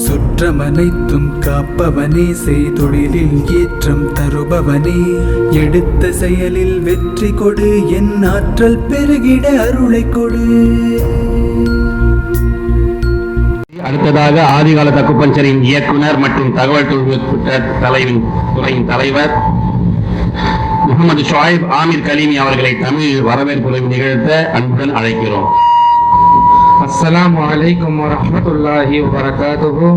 சுற்றமனைத்தும் காப்பவனே, செய்தொழிலில் ஏற்றம் தருபவனே, எடுத்த செயலில் வெற்றி கொடு, என் ஆற்றல் பெருகிட அருளை கொடு. அடுத்ததாக ஆதிகால தக்குப்பஞ்சரின் இயக்குனர் மற்றும் தகவல் தொழில்நுட்ப துறையின் தலைவர் முகமது ஷுஐப் ஆமீர் கலீமி அவர்களை தமிழில் வரவேற்புரை நிகழ்த்த அன்புடன் அழைக்கிறோம். அஸ்ஸலாமு அலைக்கும் வரஹ்மத்துல்லாஹி வபரகாத்துஹு.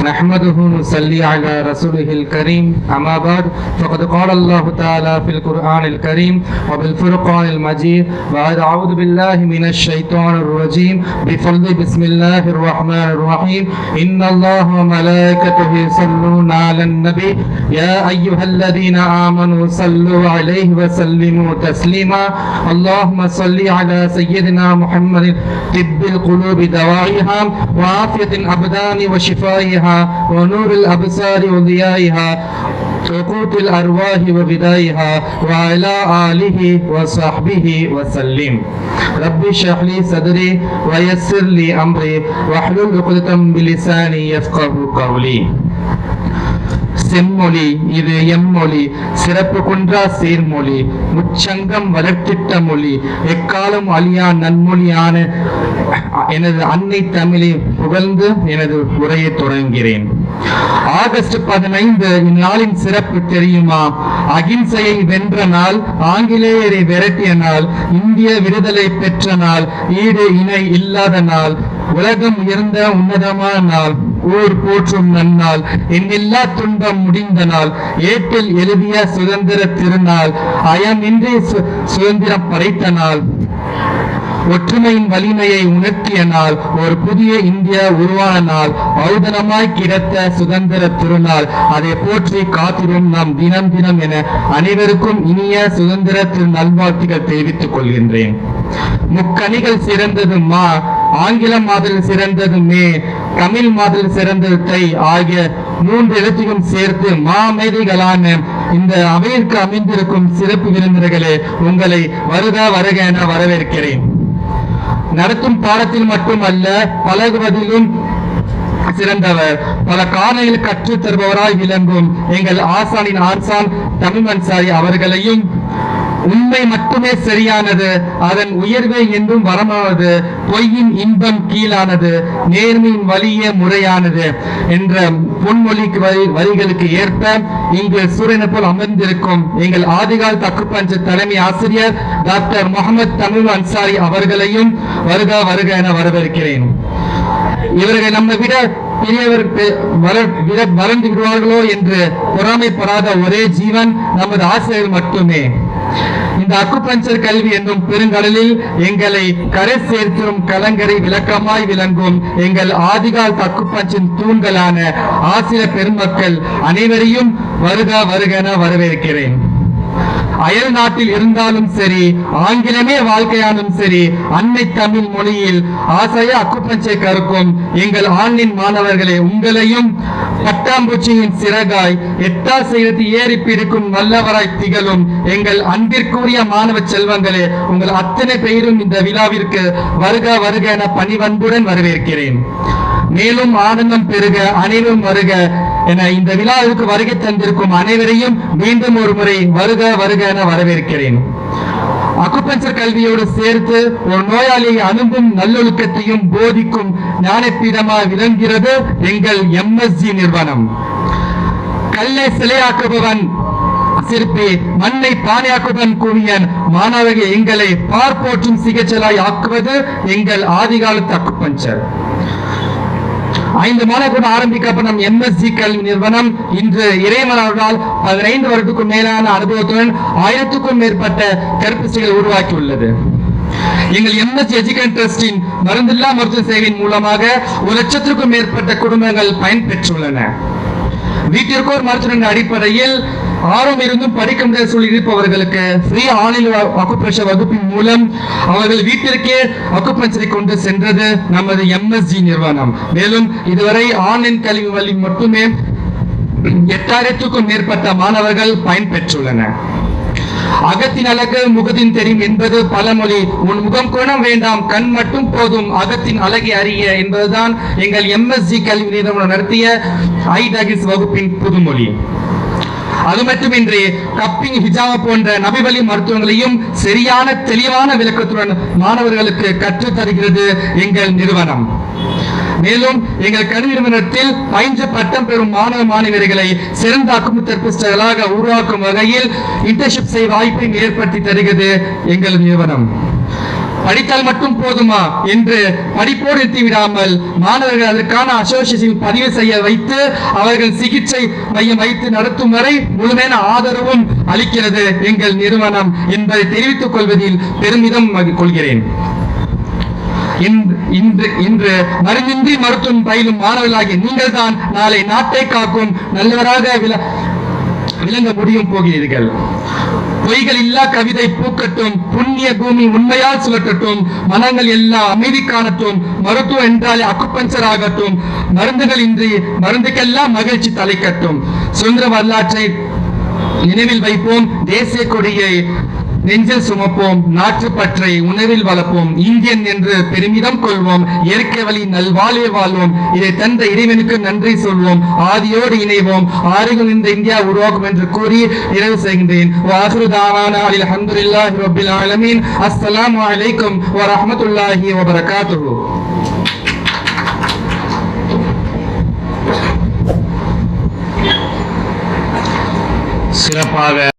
نحمده ونصلي على رسوله الكريم. أما بعد فقد قال الله تعالى في القرآن الكريم وبالفرقان المجيد بعد أعوذ بالله من الشيطان الرجيم بفضل بسم الله الرحمن الرحيم إن الله وملائكته يصلون على النبي يا أيها الذين آمنوا صلوا عليه وسلموا تسليما اللهم صل على سيدنا محمد طب القلوب دوائها وعافية الأبدان وشفائها ونور الأبصار وضيائها وقوت الأرواح وغذائها وعلى آله وصحبه وسلم. رب اشرح لي صدري ويسر لي أمري واحلل عقدة من لساني يفقهوا قولي. செம்மொழி இது எம்மொழி, சிறப்பு குன்றா சீர்மொழி, முச்சங்கம் வளர்த்திட்ட மொழி, எக்காலம் அழியா நன்மொழியான எனது அன்னை தமிழை புகழ்ந்து எனது உரையை தொடங்குகிறேன். ஆகஸ்ட் 15 இந்நாளின் சிறப்பு தெரியுமா? அகிம்சையை வென்ற நாள், ஆங்கிலேயரை விரட்டிய நாள், இந்திய விடுதலை பெற்ற நாள், ஈடு இணை இல்லாத நாள், உலகம் உயர்ந்த உன்னதமான நாள், ஊர் போற்றும் நன்னாள், என்னில்லா துன்பம் முடிந்த நாள், ஏட்டில் எழுதிய சுதந்திர திருநாள், அயமின்றி சுதந்திரம் படைத்த நாள், ஒற்றுமையின் வலிமையை உணர்த்திய நாள், ஒரு புதிய இந்தியா உருவான நாள், ஔதனமாய் கிடைத்த சுதந்திர திருநாள், அதை போற்றி காத்திரும் நாம் தினம் தினம் என அனைவருக்கும் இனிய சுதந்திர திரு நல்வாழ்த்துக்கள் தெரிவித்துக் கொள்கின்றேன். முக்கணிகள் சிறந்தது மா, ஆங்கில மாதல் சிறந்தது மே, தமிழ் மாதல் சிறந்தது தை ஆகிய 3 எழுத்துக்கும் சேர்த்து மாமேதைகளான இந்த அவையிற்கு அமைந்திருக்கும் சிறப்பு விருந்தினர்களே, உங்களை வருக வருக என வரவேற்கிறேன். நடத்தும் பாடத்தில் மட்டுமல்ல, பழகுவதிலும் சிறந்தவர், பல காரணங்கள் கற்றுத் தருபவராய் விளங்கும் எங்கள் ஆசானின் ஆசான் தமிழ் அன்சாரி அவர்களையும், உண்மை மட்டுமே சரியானது, அதன் உயர்வே என்றும் வரமானது, பொய்யின் இன்பம் கீழானது, நேர்மையின் வழியே முறையானது என்ற பொன்மொழிக்கு வரிகளுக்கு ஏற்ப இங்கு சூரியனை போல் அமர்ந்திருக்கும் எங்கள் ஆதிகால் தக்குப்பஞ்ச தலைமை ஆசிரியர் டாக்டர் முகமது தமிழ் அன்சாரி அவர்களையும் வருக வருக என வரவேற்கிறேன். இவர்கள் நம்மை விட பெரியவர் வளர்ந்து விடுவார்களோ என்று பொறாமைப்படாத ஒரே ஜீவன் நமது ஆசிரியர் மட்டுமே. இந்த அக்குபஞ்சர் கல்வி என்னும் பெருங்கடலில் எங்களை கரை சேர்க்கும் கலங்கரை விளக்கமாய் விளங்கும் எங்கள் ஆதிகால் அக்குபஞ்சரின் தூண்களான ஆசிரியர் பெருமக்கள் அனைவரையும் வருக வருக என வரவேற்கிறேன். அயல் நாட்டில் இருந்தாலும் சரி, ஆங்கிலமே வாழ்க்கையானும் சரி, அன்னை தமிழ் மொழியில் ஆசைய அக்குபஞ்சை கற்கும் எங்கள் ஆண்ணின் மாணவர்களே, உங்களையும் பட்டாம்பூச்சியின் சிறகாய் எட்டா செய்து ஏறி பிடிக்கும் வல்லவராய் திகழும் எங்கள் அன்பிற்குரிய மாணவ செல்வங்களே, உங்கள் அத்தனை பெயரும் இந்த விழாவிற்கு வருக வருக என பணிவன்புடன் வரவேற்கிறேன். மேலும் ஆனந்தம் பெருக, அனைவரும் வருக என இந்த விழாவிற்கு வருகை தந்திருக்கும் அனைவரையும் மீண்டும் ஒரு முறை வருக வருக என வரவேற்கிறேன். அக்குபஞ்சர் கல்வியோடு சேர்த்து ஒரு நோயாளியை அனுப்பும் நல்லொழுக்கத்தையும் போதிக்கும் ஞானப்பீடமாக விளங்குகிறது எங்கள் MSG நிறுவனம். கல்லை சிலையாக்குபவன் சிற்பி, மண்ணை பானையாக்குவன் குவியன், மாணவர்கள் எங்களை பார்ப்போற்றும் சிகிச்சையாய் ஆக்குவது எங்கள் ஆதிகால அக்குபஞ்சர். 5 மாதங்கள் ஆரம்பிக்கப்படும் MSG கல்வி நிறுவனம் இன்று இறைவனால் 15 வருடத்துக்கும் மேலான அனுபவத்துடன் 1000க்கும் மேற்பட்ட தெரபிஸ்டுகளை உருவாக்கியுள்ளது. எங்கள் MSG எஜுகேஷன் ட்ரஸ்டின் மருந்தில்லா மருத்துவ சேவையின் மூலமாக 1 லட்சத்திற்கும் மேற்பட்ட குடும்பங்கள் பயன்பெற்றுள்ளன. வீட்டிற்கோர் மருத்துவ அடிப்படையில் ஆர்வம் இருந்தும் படிக்க முடியாத சூழல் இருப்பவர்களுக்கு ஃப்ரீ ஆன்லைன் அக்குபஞ்சர் வகுப்பின் மூலம் அவர்கள் வீட்டிற்கே அக்குபஞ்சரை கொண்டு சென்றது நமது MSG நிறுவனம். மேலும் இதுவரை ஆன்லைன் கல்வி வழி மட்டுமே 8000க்கும் மேற்பட்ட மாணவர்கள் பயன்பெற்றுள்ளனர். அகத்தின் அழகு முகத்தின் தெரியும் என்பது பழமொழி. உன் முகம் குணம் வேண்டாம், கண் மட்டும் போதும், அகத்தின் அழகை அறிய என்பதுதான் எங்கள் MSG கல்வி நிறுவனம் நடத்திய ஐடகிஸ் வகுப்பின் புதுமொழி. அது மட்டுமின்றி கப்பிங், ஹிஜாப் போன்ற நபிவழி மருத்துவங்களையும் சரியான தெளிவான விளக்கத்துடன் மாணவர்களுக்கு கற்றுத் தருகிறது எங்கள் நிறுவனம். மேலும் எங்கள் கல்வி நிறுவனத்தில் பயின்று பட்டம் பெறும் மாணவ மாணவியர்களை சிறந்த அக்குமுதெரபிஸ்டுகளாக உருவாக்கும் வகையில் இன்டர்ன்ஷிப் செய்ய வாய்ப்பை ஏற்படுத்தி தருகிறது எங்கள் நிறுவனம். படித்தால் மட்டும் போதுமா என்று படிப்போடு நிறுத்திவிடாமல் மாணவர்கள் அதற்கான அசோசியேஷன் பதிவு செய்ய வைத்து அவர்கள் சிகிச்சை மையம் வைத்து நடத்தும் வரை முழுமையான ஆதரவும் அளிக்கிறது எங்கள் நிறுவனம் என்பதை தெரிவித்துக் கொள்வதில் பெருமிதம் கொள்கிறேன். இன்று மருந்தின்றி மருத்துவம் பயிலும் மாணவர்களாகிய நீங்கள் தான் நாளை நாட்டை காக்கும் நல்லவராக விளங்க முடியும் போகிறீர்கள். பொய்கள் இல்லா கவிதை பூக்கட்டும், புண்ணிய பூமி உண்மையால் சுழற்றட்டும், மனங்கள் எல்லாம் அமைதி காணட்டும், மருத்துவம் என்றாலே அக்குபஞ்சர் ஆகட்டும், மருந்துகள் இன்றி மருந்துக்கெல்லாம் மகிழ்ச்சி தலைக்கட்டும். சுதந்திர வரலாற்றை நினைவில் வைப்போம், தேசிய கொடியை நெஞ்சில் சுமப்போம், நாட்டுப்பற்றை உணவில் வளர்ப்போம், இந்தியன் என்று பெருமிதம் கொள்வோம், இயற்கை வழி நல்வாழ்வை வாழ்வோம். இதை தந்த இறைவனுக்கு நன்றி சொல்வோம், ஆதியோடு இணைவோம், ஆறுகள் இந்த இந்தியா உருவாக்கும் என்று கூறி நிறைவு செய்கின்றேன். வாஹிரு தாவானா அல்ஹம்துலில்லாஹி ரப்பில் ஆலமீன். அஸ்ஸலாமு அலைக்கும் வ ரஹ்மத்துல்லாஹி வ பரகாத்துஹு. சிறப்பாக